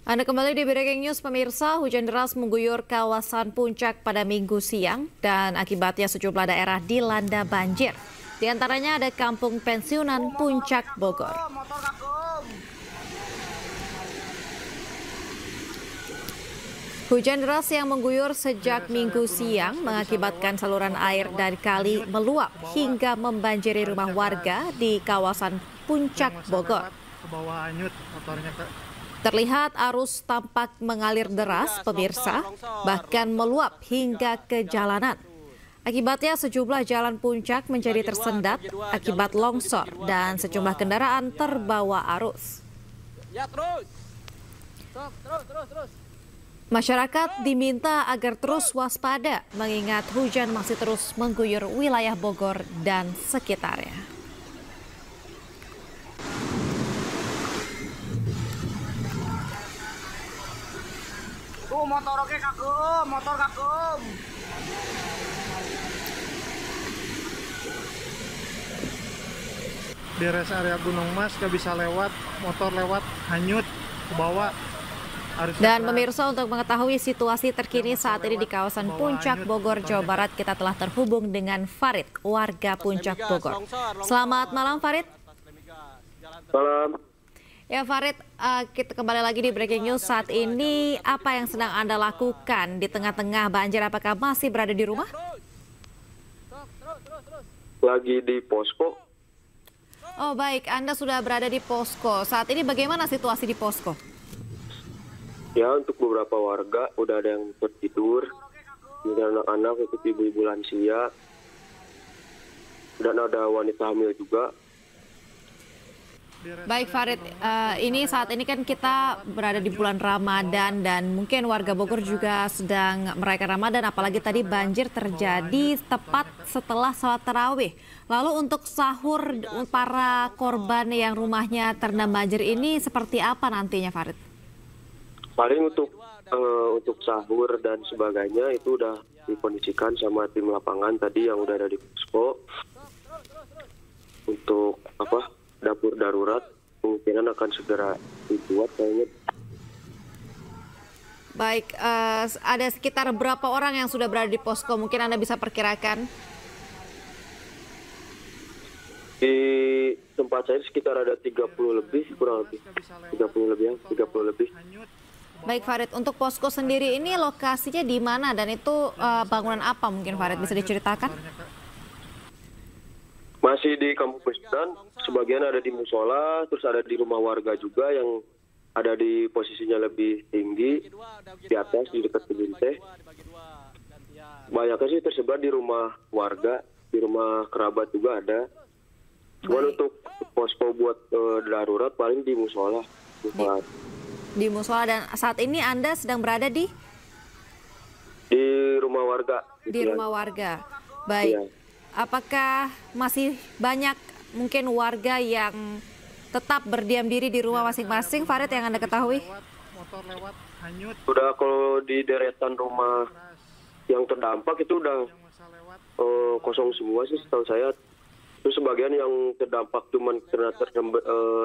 Anda kembali di Breaking News, pemirsa. Hujan deras mengguyur kawasan Puncak pada Minggu siang dan akibatnya sejumlah daerah dilanda banjir. Di antaranya ada Kampung Pensiunan Puncak Bogor. Hujan deras yang mengguyur sejak Minggu siang mengakibatkan saluran air dari kali meluap hingga membanjiri rumah warga di kawasan Puncak Bogor. Terlihat arus tampak mengalir deras, pemirsa, bahkan meluap hingga ke jalanan. Akibatnya sejumlah jalan puncak menjadi tersendat akibat longsor dan sejumlah kendaraan terbawa arus. Masyarakat diminta agar terus waspada mengingat hujan masih terus mengguyur wilayah Bogor dan sekitarnya. Motor oke kagum, motor kagum. Di rest area Gunung Mas gak bisa lewat, motor lewat hanyut ke bawah. Dan pemirsa, untuk mengetahui situasi terkini saat ini di kawasan Puncak Bogor, Jawa Barat, kita telah terhubung dengan Farid, warga Puncak Bogor. Selamat malam, Farid. Malam. Ya Farid, kita kembali lagi di Breaking News. Saat ini apa yang sedang Anda lakukan di tengah-tengah banjir? Apakah masih berada di rumah? Lagi di posko. Oh baik, Anda sudah berada di posko. Saat ini bagaimana situasi di posko? Ya, untuk beberapa warga udah ada yang tertidur, kemudian anak-anak, untuk ibu-ibu lansia, dan ada wanita hamil juga. Baik Farid, ini saat ini kan kita berada di bulan Ramadan dan mungkin warga Bogor juga sedang merayakan Ramadan, apalagi tadi banjir terjadi tepat setelah sholat tarawih. Lalu untuk sahur para korban yang rumahnya terendam banjir ini seperti apa nantinya, Farid? Paling untuk sahur dan sebagainya itu udah dikondisikan sama tim lapangan tadi yang udah ada di posko. Untuk dapur darurat kemungkinan akan segera dibuat kayaknya. Baik, ada sekitar berapa orang yang sudah berada di posko? Mungkin Anda bisa perkirakan. Di tempat saya sekitar ada 30 lebih, kurang lebih 30 lebih. Baik Farid, untuk posko sendiri ini lokasinya di mana dan itu bangunan apa mungkin Farid bisa diceritakan? Masih di Kampung Pensiunan, sebagian ada di musola, terus ada di rumah warga juga yang ada di posisinya lebih tinggi, di atas, di dekat kebun teh. Banyaknya sih tersebar di rumah warga, di rumah kerabat juga ada. Cuman untuk posko buat darurat paling di musola. Di musola, dan saat ini Anda sedang berada di? Di rumah warga. Di rumah warga, baik. Ya. Apakah masih banyak mungkin warga yang tetap berdiam diri di rumah masing-masing, Farid, yang Anda ketahui? Sudah, kalau di deretan rumah yang terdampak itu udah kosong semua sih setahu saya. Terus sebagian yang terdampak cuman karena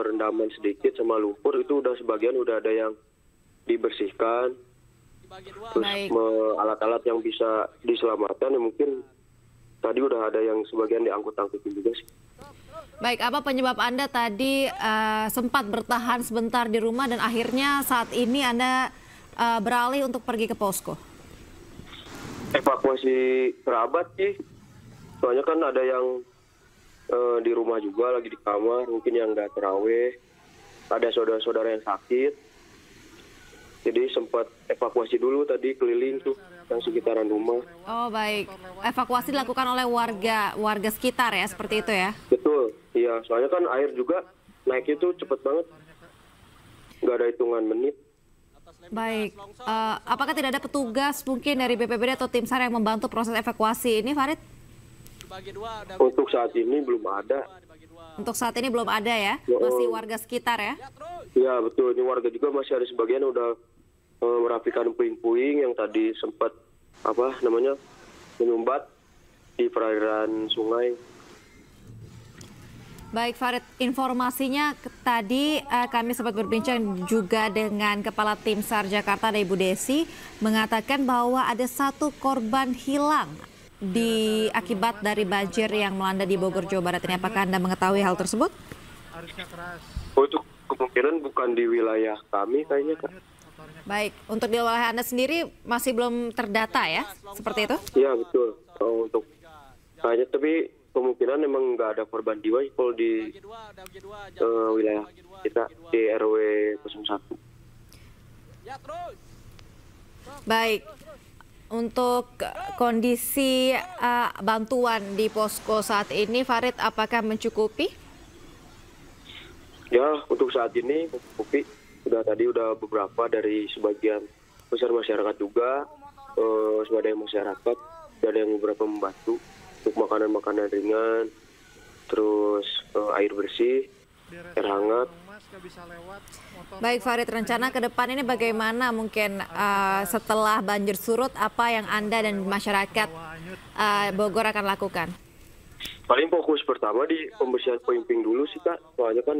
rendaman sedikit sama lumpur, itu udah sebagian udah ada yang dibersihkan. Terus alat-alat yang bisa diselamatkan ya mungkin tadi udah ada yang sebagian diangkut-angkutin juga sih. Baik, apa penyebab Anda tadi sempat bertahan sebentar di rumah dan akhirnya saat ini Anda beralih untuk pergi ke posko? Evakuasi kerabat sih. Soalnya kan ada yang di rumah juga lagi di kamar, mungkin yang nggak terawih. Ada saudara-saudara yang sakit. Jadi sempat evakuasi dulu tadi keliling tuh yang sekitaran rumah. Oh baik, evakuasi dilakukan oleh warga sekitar ya, seperti itu ya? Betul, iya. Soalnya kan air juga naiknya tuh cepet banget, nggak ada hitungan menit. Baik, apakah tidak ada petugas mungkin dari BPBD atau tim SAR yang membantu proses evakuasi ini, Farid? Untuk saat ini belum ada. Untuk saat ini belum ada ya? Masih warga sekitar ya? Iya betul, ini warga juga masih ada sebagian udah merapikan puing-puing yang tadi sempat menyumbat di perairan sungai. Baik Farid, informasinya tadi kami sempat berbincang juga dengan Kepala Tim SAR Jakarta, ada Ibu Desi, mengatakan bahwa ada 1 korban hilang akibat dari banjir yang melanda di Bogor, Jawa Barat ini. Apakah Anda mengetahui hal tersebut? Oh, itu kemungkinan bukan di wilayah kami kayaknya, Kak. Baik, untuk di wilayah Anda sendiri masih belum terdata ya, seperti itu? Iya, betul. Untuk kayaknya, tapi kemungkinan memang nggak ada korban jiwa kalau di wilayah kita di RW 01. Baik, untuk kondisi bantuan di posko saat ini, Farid, apakah mencukupi? Ya, untuk saat ini mencukupi. Tadi udah beberapa dari sebagian besar masyarakat juga, sebagian masyarakat, dan yang beberapa membantu untuk makanan-makanan ringan, terus air bersih, air hangat. Baik Farid, rencana ke depan ini bagaimana mungkin setelah banjir surut, apa yang Anda dan masyarakat Bogor akan lakukan? Paling fokus pertama di pembersihan puing-puing dulu sih, Kak. Soalnya kan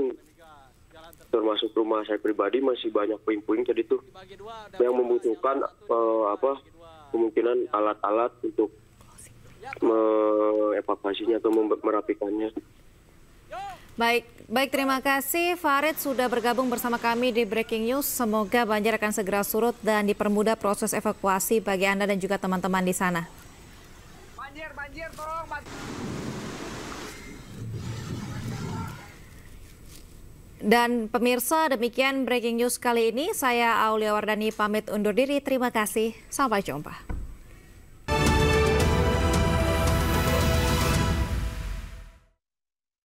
termasuk rumah saya pribadi masih banyak puing-puing tadi tuh yang membutuhkan kemungkinan alat-alat untuk mengevakuasinya atau merapikannya. Baik, terima kasih Farid sudah bergabung bersama kami di Breaking News. Semoga banjir akan segera surut dan dipermudah proses evakuasi bagi Anda dan juga teman-teman di sana. Banjir, tolong banjir. Dan pemirsa, demikian Breaking News kali ini. Saya Aulia Wardani pamit undur diri. Terima kasih. Sampai jumpa.